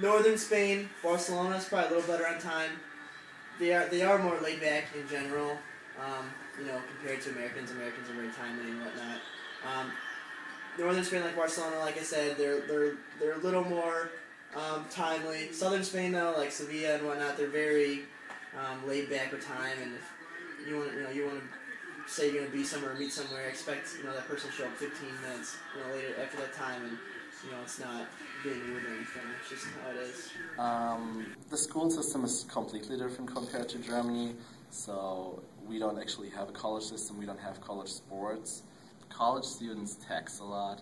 Northern Spain, Barcelona is probably a little better on time. They are more laid back in general, compared to Americans. Americans are very timely and whatnot. Northern Spain, like Barcelona, like I said, they're a little more timely. Southern Spain, though, like Sevilla and whatnot, they're very laid back with time. And if you want to say you're going to be somewhere or meet somewhere, expect that person to show up 15 minutes later after that time, and it's not being rude or anything. It's just how it is. The school system is completely different compared to Germany. So we don't actually have a college system. We don't have college sports. College students text a lot.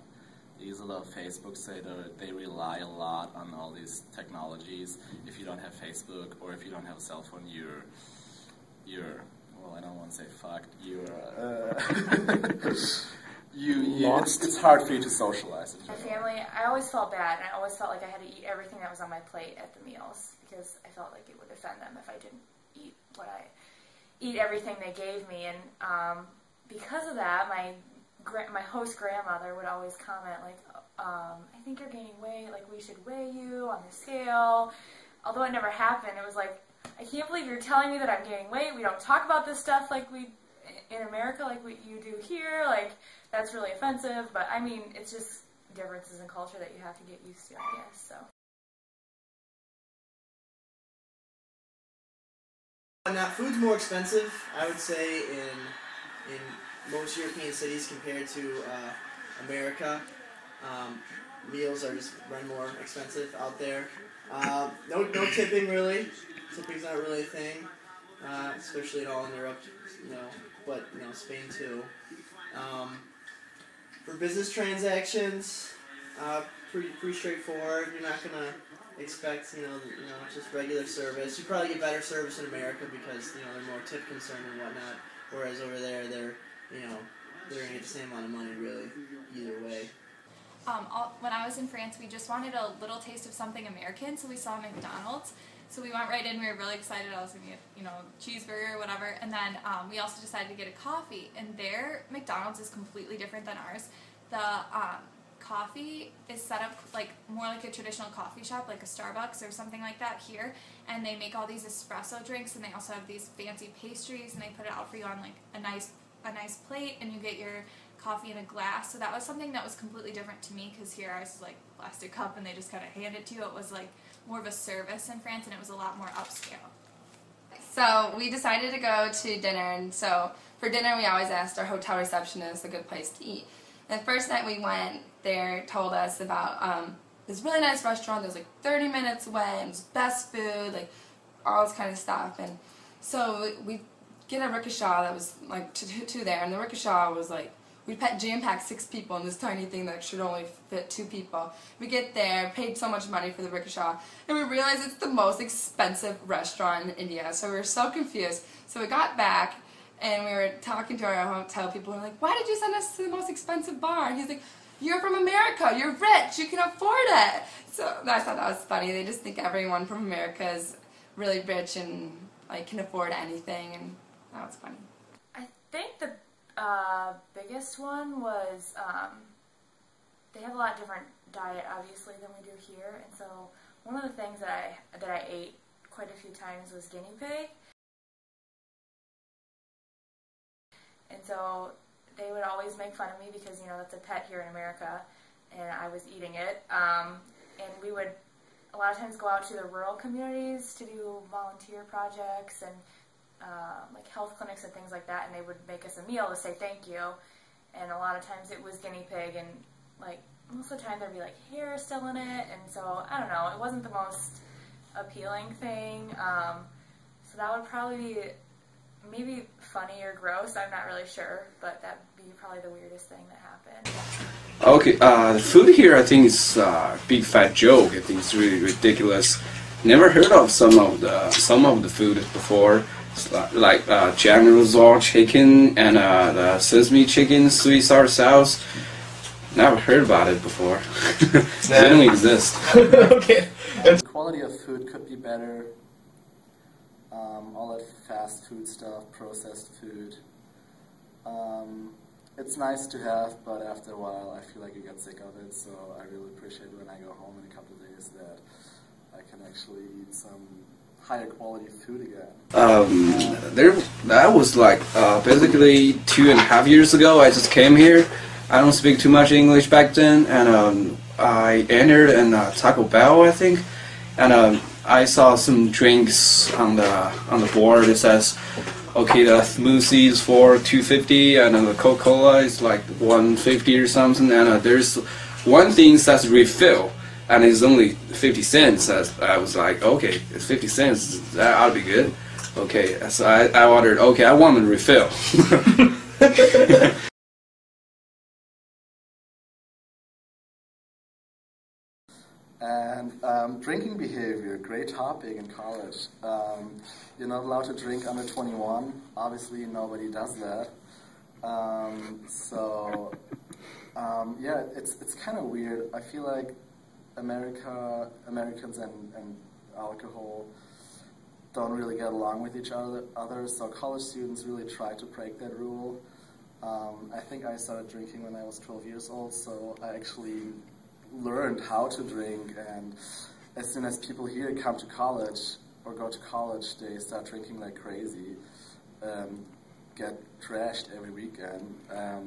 They use a lot of Facebook, so they rely a lot on all these technologies. If you don't have Facebook or if you don't have a cell phone, you're well, I don't want to say fucked. It's hard for you to socialize. My family, I always felt bad, and I always felt like I had to eat everything that was on my plate at the meals because I felt like it would offend them if I didn't eat everything they gave me. And because of that, my host grandmother would always comment like, I think you're gaining weight, like we should weigh you on the scale. Although it never happened, it was like, I can't believe you're telling me that I'm gaining weight. We don't talk about this stuff like we in America, like what you do here. Like, that's really offensive. But I mean, it's just differences in culture that you have to get used to, I guess. So. Now, food's more expensive, I would say, in most European cities compared to America. Meals are just run more expensive out there. No tipping really. Tipping's not really a thing, especially at all in Europe. But Spain too. For business transactions, pretty straightforward. You're not gonna expect just regular service. You probably get better service in America because they're more tip concerned and whatnot. Whereas over there, they're gonna get the same amount of money really either way. When I was in France, we just wanted a little taste of something American, so we saw McDonald's. So we went right in, we were really excited, I was going to get, cheeseburger or whatever, and then we also decided to get a coffee, and their McDonald's is completely different than ours. The coffee is set up more like a traditional coffee shop, like a Starbucks or something like that here, and they make all these espresso drinks, and they also have these fancy pastries, and they put it out for you on a nice plate, and you get your coffee in a glass. So that was something that was completely different to me, because here ours is like plastic cup and they just kind of hand it to you. It was like more of a service in France, and it was a lot more upscale. So we decided to go to dinner, and so for dinner we always asked our hotel receptionist a good place to eat. And the first night we went, they told us about this really nice restaurant that was like 30 minutes away, and it was best food, like all this kind of stuff. And so we get a rickshaw that was like two there, and the rickshaw was like, we jam-packed 6 people in this tiny thing that should only fit 2 people. We get there, paid so much money for the rickshaw, and we realized it's the most expensive restaurant in India. So we were so confused. So we got back, and we were talking to our hotel people, and we're like, why did you send us to the most expensive bar? And he's like, you're from America, you're rich, you can afford it. So I thought that was funny. They just think everyone from America is really rich and can afford anything, and that was funny. I think the biggest one was they have a lot different diet obviously than we do here, and so one of the things that I ate quite a few times was guinea pig, and so they would always make fun of me because that's a pet here in America, and I was eating it, and we would a lot of times go out to the rural communities to do volunteer projects and like health clinics and things like that, and they would make us a meal to say thank you, and a lot of times it was guinea pig, and most of the time there'd be hair still in it, and so I don't know, it wasn't the most appealing thing, so that would probably be maybe funny or gross, I'm not really sure, but that'd be probably the weirdest thing that happened. Okay, the food here I think is a big fat joke. I think it's really ridiculous. Never heard of some of the food before. Like General Tso chicken and the sesame chicken, sweet sour sauce. Never heard about it before. They don't exist. Okay. The quality of food could be better. All that fast food stuff, processed food. it's nice to have, but after a while I feel like you get sick of it, so I really appreciate when I go home in a couple of days that I can actually eat some higher quality food again. That was like basically 2.5 years ago. I just came here. I don't speak too much English back then, and I entered in Taco Bell, I think, and I saw some drinks on the board. It says, okay, the smoothie is for $2.50, and the Coca-Cola is like $1.50 or something, and there's one thing that's refill, and it's only 50 cents. I was like, okay, it's 50 cents, that ought to be good. Okay, so I ordered, okay, I want a refill. And drinking behavior, great topic in college. You're not allowed to drink under 21. Obviously, nobody does that. Yeah, it's kind of weird. I feel like Americans and alcohol don't really get along with each other. So college students really try to break that rule. I think I started drinking when I was 12 years old, so I actually learned how to drink, and as soon as people here come to college or go to college, they start drinking like crazy, get trashed every weekend.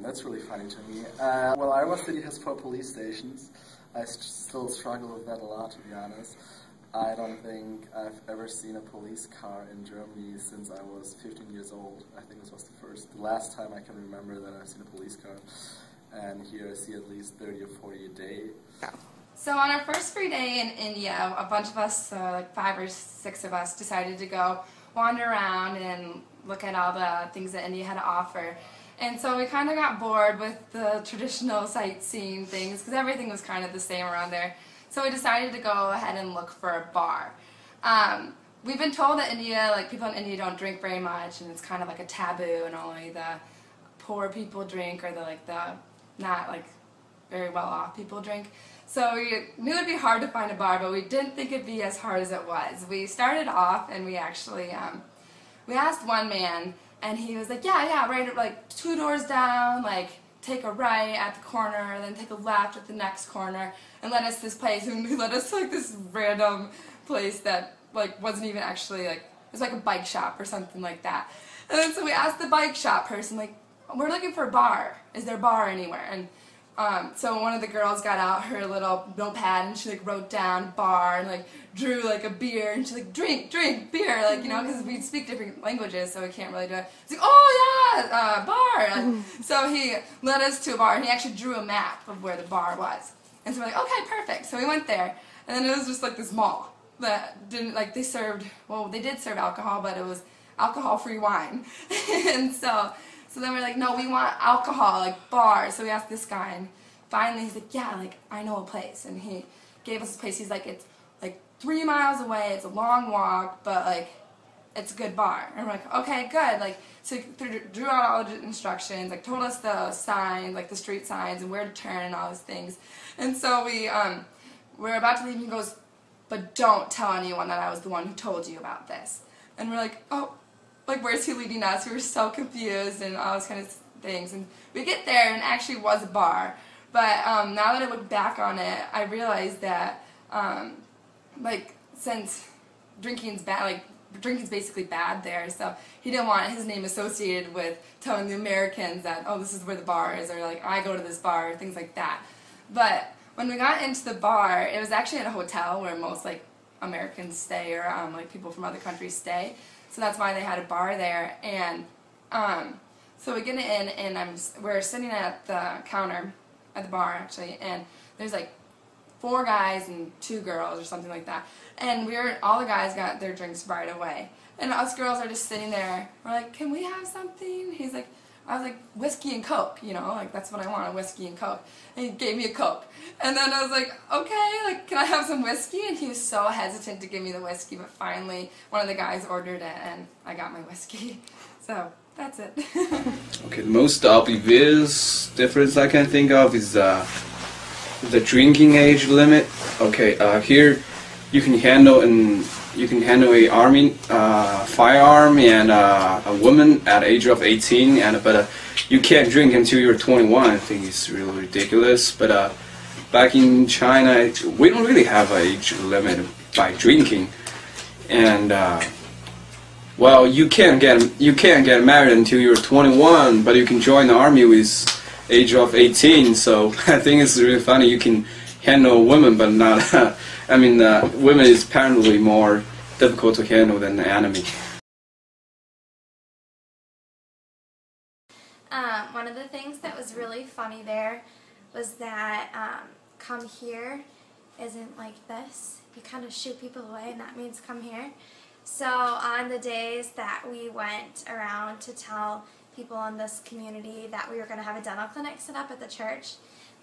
That's really funny to me. Well, Iowa City has 4 police stations. I still struggle with that a lot, to be honest. I don't think I've ever seen a police car in Germany since I was 15 years old. I think this was the last time I can remember that I've seen a police car. And here I see at least 30 or 40 a day. So on our first free day in India, a bunch of us, like 5 or 6 of us, decided to go wander around and look at all the things that India had to offer. And so we kind of got bored with the traditional sightseeing things because everything was kind of the same around there. So we decided to go ahead and look for a bar. We've been told that India, like people in India don't drink very much, and it's kind of like a taboo, and only the poor people drink, or the not like very well off people drink. So we knew it'd be hard to find a bar, but we didn't think it'd be as hard as it was. We started off and we actually we asked one man, and he was like, yeah, right, like 2 doors down, like take a right at the corner, then take a left at the next corner, and led us this place, and he led us to like this random place that like wasn't even actually like, it was like a bike shop or something like that. And then so we asked the bike shop person, like, we're looking for a bar. Is there a bar anywhere? And so one of the girls got out her little notepad and she like wrote down bar and like drew like a beer, and she's like, drink beer, like, you know, because we speak different languages, so we can't really do it. It's like, oh yeah, bar. Like, so he led us to a bar, and he actually drew a map of where the bar was. And so we're like, okay, perfect. So we went there, and then it was just like this mall that didn't, like, they did serve alcohol, but it was alcohol-free wine. And so then we're like, no, we want alcohol, like bar. So we asked this guy, and finally he's like, yeah, like, I know a place. And he gave us this place. He's like, it's like 3 miles away, it's a long walk, but like, it's a good bar. And we're like, okay, good. Like, so he drew out all the instructions, like told us the signs, like the street signs, and where to turn and all those things. And so we're about to leave, and he goes, but don't tell anyone that I was the one who told you about this. And we're like, oh, like, where's he leading us? We were so confused and all those kind of things. And we get there, and it actually was a bar. But now that I look back on it, I realized that, like, since drinking's bad, like, drinking's basically bad there, so he didn't want his name associated with telling the Americans that, oh, this is where the bar is, or like, I go to this bar, or things like that. But when we got into the bar, it was actually at a hotel where most, like, Americans stay, or like people from other countries stay. So that's why they had a bar there. And so we get in, and we're sitting at the counter at the bar, actually, and there's like 4 guys and 2 girls or something like that. And all the guys got their drinks right away, and us girls are just sitting there. We're like, can we have something? He's like, I was like, whiskey and Coke, you know, like, that's what I want, a whiskey and Coke. And he gave me a Coke. And then I was like, okay, like, can I have some whiskey? And he was so hesitant to give me the whiskey, but finally one of the guys ordered it, and I got my whiskey. So that's it. Okay, the most obvious difference I can think of is the drinking age limit. Okay, here you can handle you can handle a army firearm and a woman at the age of 18, and but you can't drink until you're 21. I think it's really ridiculous. But back in China, we don't really have an age limit by drinking, and well, you can't get married until you're 21, but you can join the army with age of 18. So I think it's really funny. You can handle women, but not. I mean, women is apparently more difficult to handle than the enemy. One of the things that was really funny there was that come here isn't like this. You kind of shoot people away, and that means come here. So on the days that we went around to tell people in this community that we were going to have a dental clinic set up at the church,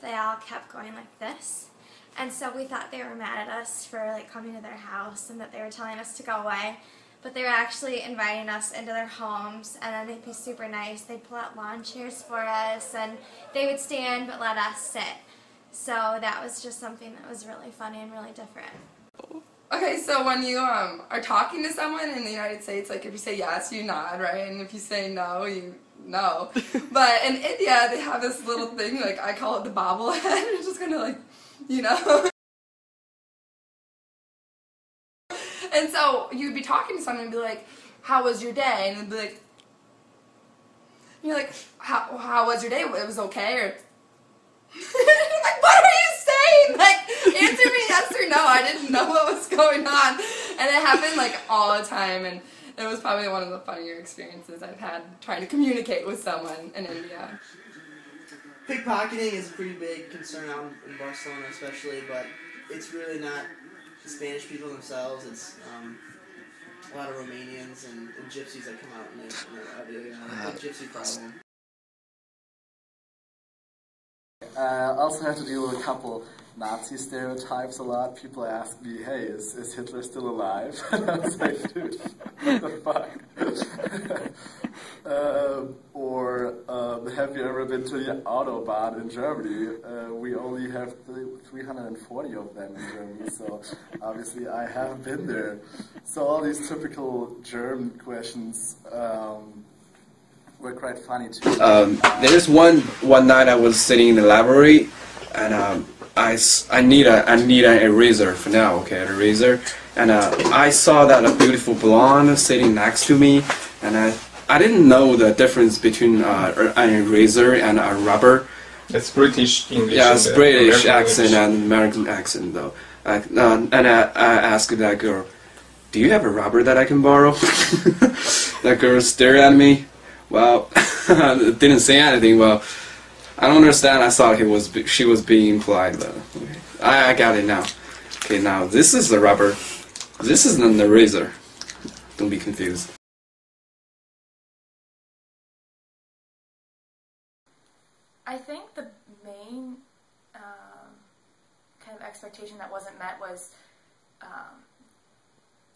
they all kept going like this. And so we thought they were mad at us for like coming to their house and that they were telling us to go away. But they were actually inviting us into their homes, and then they'd be super nice. They'd pull out lawn chairs for us, and they would stand but let us sit. So that was just something that was really funny and really different. Okay, so when you are talking to someone in the United States, like if you say yes, you nod, right? And if you say no, you no. But in India, they have this little thing, like I call it the bobblehead. It's just kind of like, you know. And so you'd be talking to someone and be like, how was your day? And they'd be like, you're like, how was your day? It was okay? Or like, what are you saying? Like, answer me yes or no. I didn't know what was going on. And it happened like all the time, and it was probably one of the funnier experiences I've had trying to communicate with someone in India. Pickpocketing is a pretty big concern out in Barcelona especially, but it's really not the Spanish people themselves. It's a lot of Romanians and gypsies that come out and the gypsy problem. I also had to deal with a couple Nazi stereotypes a lot. People ask me, hey, is Hitler still alive? And I was like, dude, what the fuck? Have you ever been to the Autobahn in Germany? We only have 340 of them in Germany, so obviously I have been there. So all these typical German questions were quite funny too. There's one night I was sitting in the library, and I need an eraser for now. Okay, an eraser, and I saw that a beautiful blonde sitting next to me, and I didn't know the difference between an eraser and a rubber. It's British English. Yeah, it's British accent English. and American accent though. And I asked that girl, "Do you have a rubber that I can borrow?" That girl stared at me. Well, didn't say anything. Well, I don't understand. I thought she was being impolite, but okay. I got it now. Okay, now this is the rubber. This is an eraser. Don't be confused. I think the main kind of expectation that wasn't met was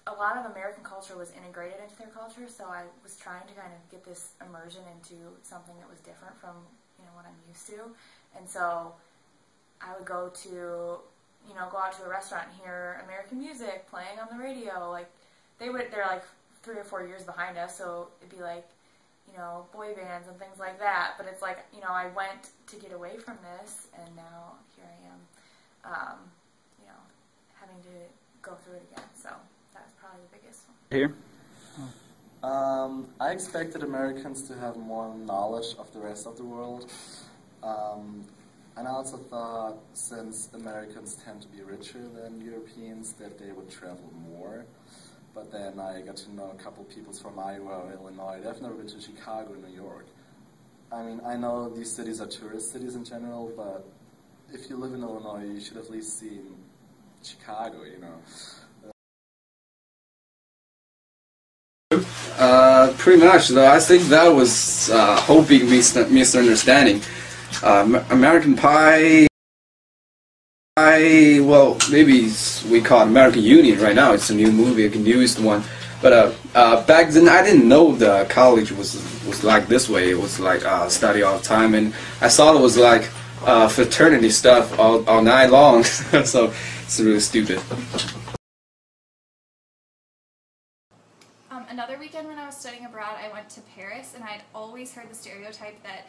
a lot of American culture was integrated into their culture, so I was trying to kind of get this immersion into something that was different from what I'm used to. And so I would go out to a restaurant and hear American music playing on the radio. Like they're like 3 or 4 years behind us, so it'd be like boy bands and things like that. But it's like I went to get away from this, and now here I am, having to go through it again. So that's probably the biggest one. Here? I expected Americans to have more knowledge of the rest of the world. And I also thought, since Americans tend to be richer than Europeans, that they would travel more. But then I got to know a couple people from Iowa or Illinois. They've never been to Chicago or New York. I mean, I know these cities are tourist cities in general, but if you live in Illinois, you should at least see Chicago, Pretty much, though. I think that was a whole big misunderstanding. American Pie, well, maybe we call it American Union right now. It's a new movie, a newest one. But back then, I didn't know the college was like this way. It was like study all the time, and I thought it was like fraternity stuff all night long. So it's really stupid. another weekend when I was studying abroad, I went to Paris, and I'd always heard the stereotype that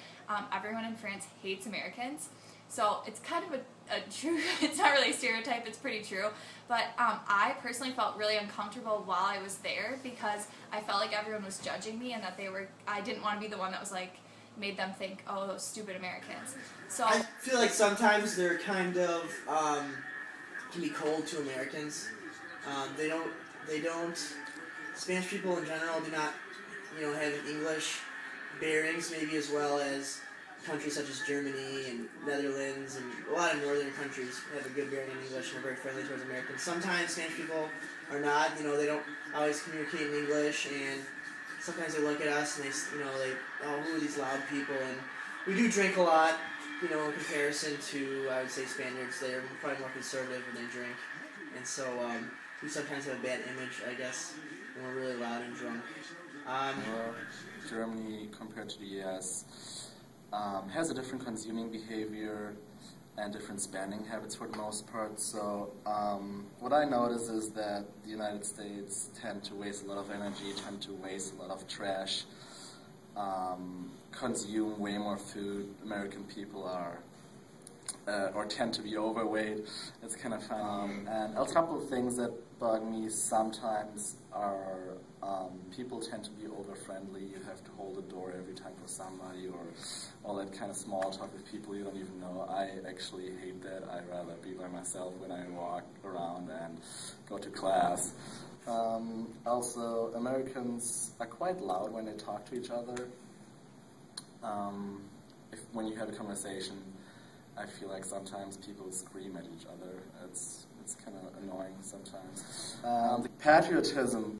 everyone in France hates Americans. So it's kind of a true, it's not really a stereotype, it's pretty true. But I personally felt really uncomfortable while I was there because I felt like everyone was judging me and that I didn't want to be the one that was like, made them think, oh, those stupid Americans. So I feel like sometimes they're kind of, can be cold to Americans. They don't, Spanish people in general do not, have English bearings maybe as well as countries such as Germany and Netherlands and a lot of northern countries have a good bearing in English and are very friendly towards Americans. Sometimes Spanish people are not, they don't always communicate in English, and sometimes they look at us and they, oh, who are these loud people? And we do drink a lot, in comparison to, I would say, Spaniards. They're probably more conservative when they drink, and so we sometimes have a bad image, I guess, when we're really loud and drunk. Germany, compared to the US, has a different consuming behavior and different spending habits for the most part. So what I notice is that the United States tend to waste a lot of energy, tend to waste a lot of trash, consume way more food. American people are or tend to be overweight. It's kind of fun. And a couple of things that bug me sometimes are people tend to be over-friendly. You have to hold the door every time for somebody, or all that kind of small talk with people you don't even know. I actually hate that. I'd rather be by myself when I walk around and go to class. Also, Americans are quite loud when they talk to each other. When you have a conversation, I feel like sometimes people scream at each other. It's kind of annoying sometimes. Patriotism,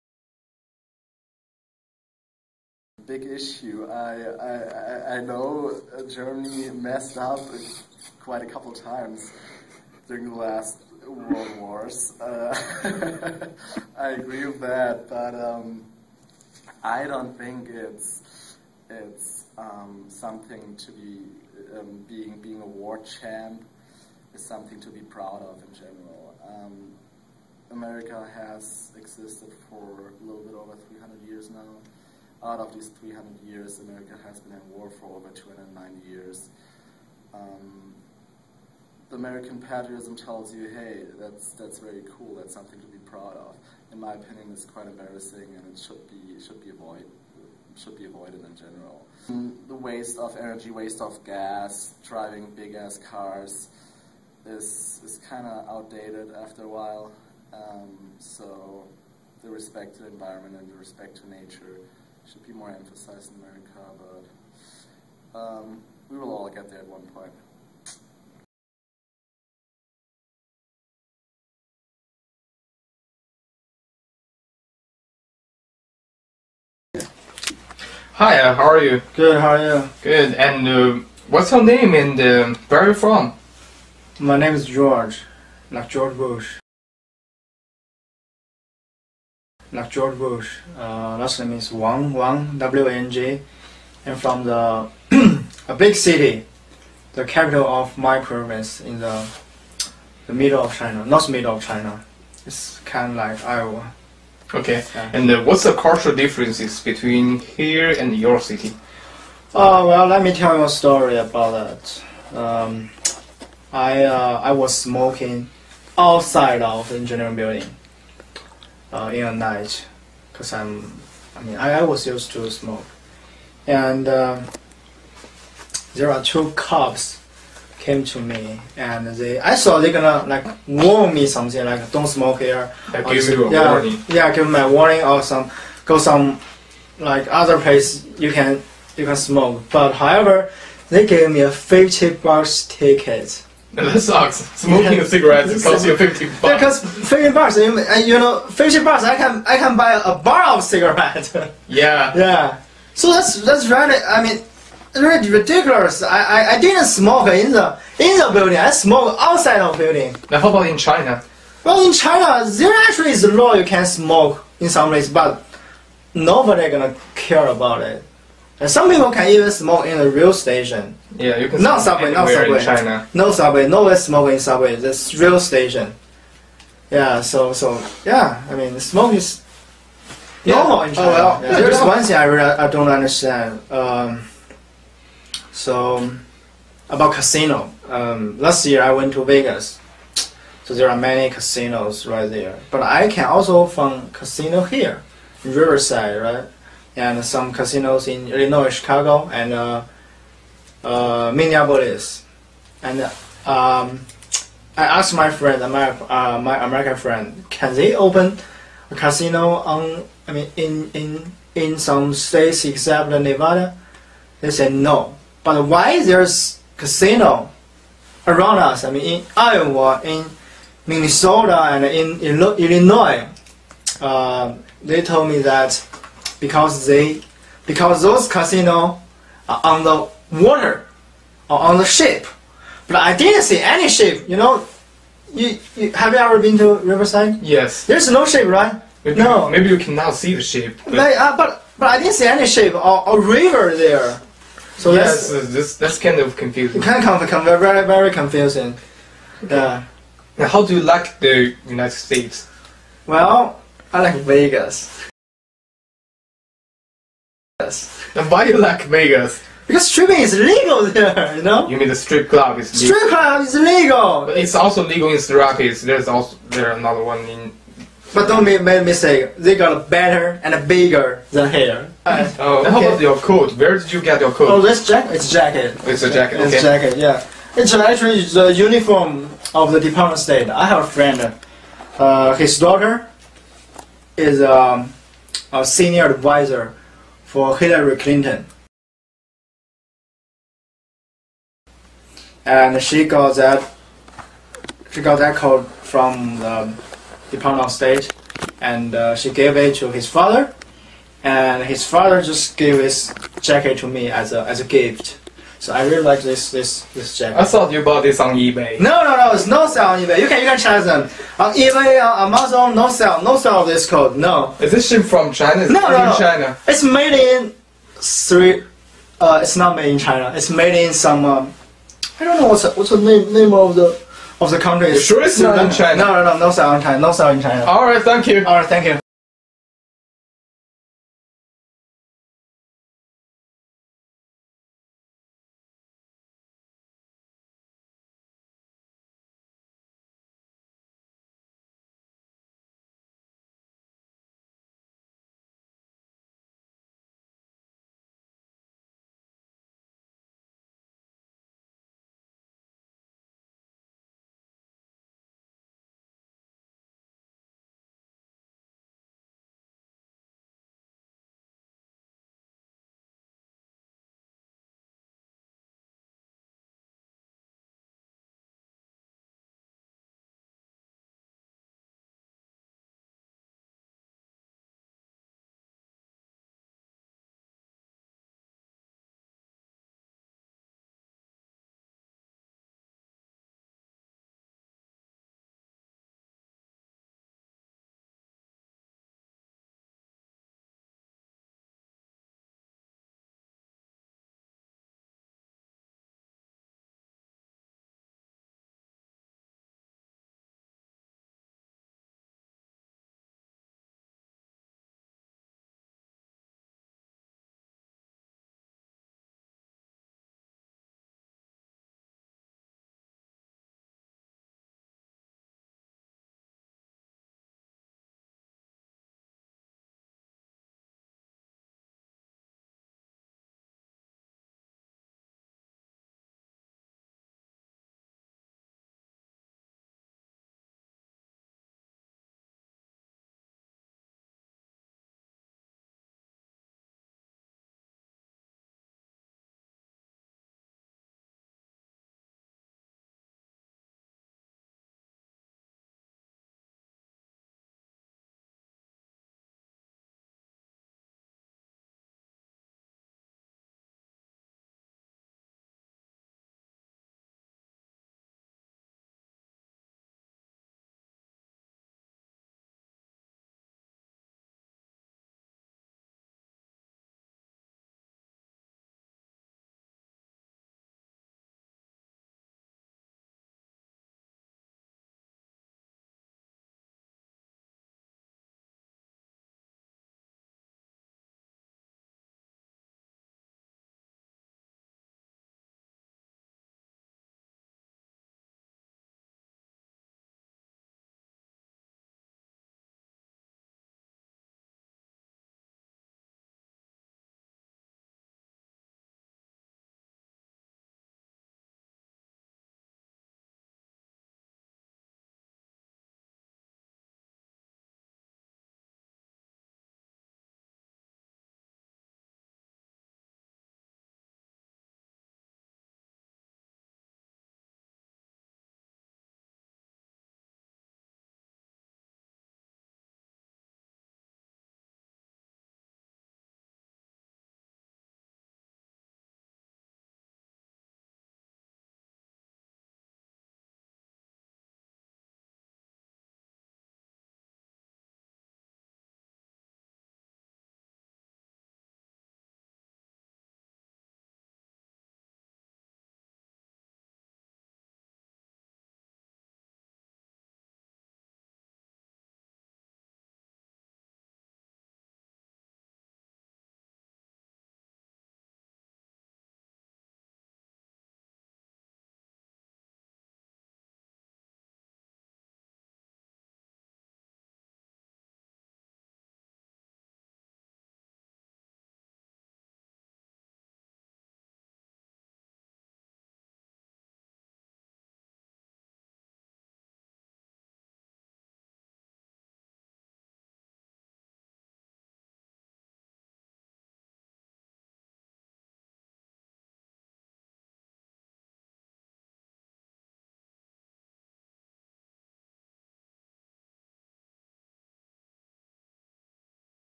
big issue. I know Germany messed up quite a couple times during the last world wars. I agree with that, but I don't think it's something to be being a war champ is something to be proud of in general. America has existed for a little bit over 300 years now. Out of these 300 years, America has been at war for over 290 years. The American patriotism tells you, hey, that's very cool. That's something to be proud of. In my opinion, it's quite embarrassing, and it should be avoided in general. The waste of energy, waste of gas, driving big ass cars is kind of outdated after a while. So the respect to the environment and the respect to nature should be more emphasized in America, but we will all get there at one point. Hi, how are you? Good, how are you? Good. And what's your name and where are you from? My name is George, like George Bush. Like George Bush. Last name is Wang, W-A-N-G. I'm from the a big city, the capital of my province in the middle of China, not middle of China. It's kind of like Iowa. Okay. Yeah. And what's the cultural differences between here and your city? Well, let me tell you a story about that. I was smoking outside of the engineering building in a night, because I was used to smoke, and there are two cops came to me, and I thought they're gonna like warn me something like don't smoke here. Give you a warning. Yeah, give me a warning or go some like other place you can smoke. But however, they gave me a $50 ticket. That sucks. Smoking a cigarette costs you $50. Yeah, because $50, you know, $50 I can buy a bar of cigarette. Yeah. Yeah. So that's really, really ridiculous. I didn't smoke in the building. I smoked outside of the building. Now how about in China? Well, in China, there actually is a law you can smoke in some place, but nobody gonna care about it. And some people can even smoke in a real station. Yeah, you can not smoke subway, not anywhere subway. in China. No subway, nowhere smoking in subway. That's real station. Yeah, so yeah, smoke is normal in China. Oh, well. Yeah, there's one thing I don't understand. So about casino. Last year I went to Vegas. So there are many casinos right there. But I can also find casino here in Riverside, right? And some casinos in Illinois, Chicago, and Minneapolis. And I asked my friend, my American friend, can they open a casino in some states except Nevada? They said no. But why there's casino around us? I mean, in Iowa, in Minnesota, and in Illinois, they told me that because those casinos are on the water or on the ship. But I didn't see any ship. You know, have you ever been to Riverside? Yes. There's no ship, right? No. Maybe you cannot see the ship. But I didn't see any ship or river there. So yes, that's kind of confusing. Kind of very, very confusing. Okay. Yeah. Now, how do you like the United States? Well, I like Vegas. And why you like Vegas? Because stripping is legal there, you know? You mean the strip club is legal? Strip club is legal! But it's also legal in Syracuse. There's another one in... But don't make a mistake, they got better and bigger than here. Oh, okay. How about your coat? Where did you get your coat? Oh, this jacket? It's jacket. It's a jacket, okay. It's jacket, yeah. It's actually the uniform of the Department of State. I have a friend, his daughter is a senior advisor for Hillary Clinton. And she got that coat from the Department of State, and she gave it to his father, and his father just gave his jacket to me as a gift. So I really like this jacket. I thought you bought this on eBay. No, it's no sell on eBay. You can check them on eBay, on Amazon. No sell of this coat. No. Is this shipped from China? No. China. It's made in it's not made in China. It's made in some. I don't know what's the name of the country. You sure it's not in China? No sell in China. No sell in China. All right, thank you. All right, thank you.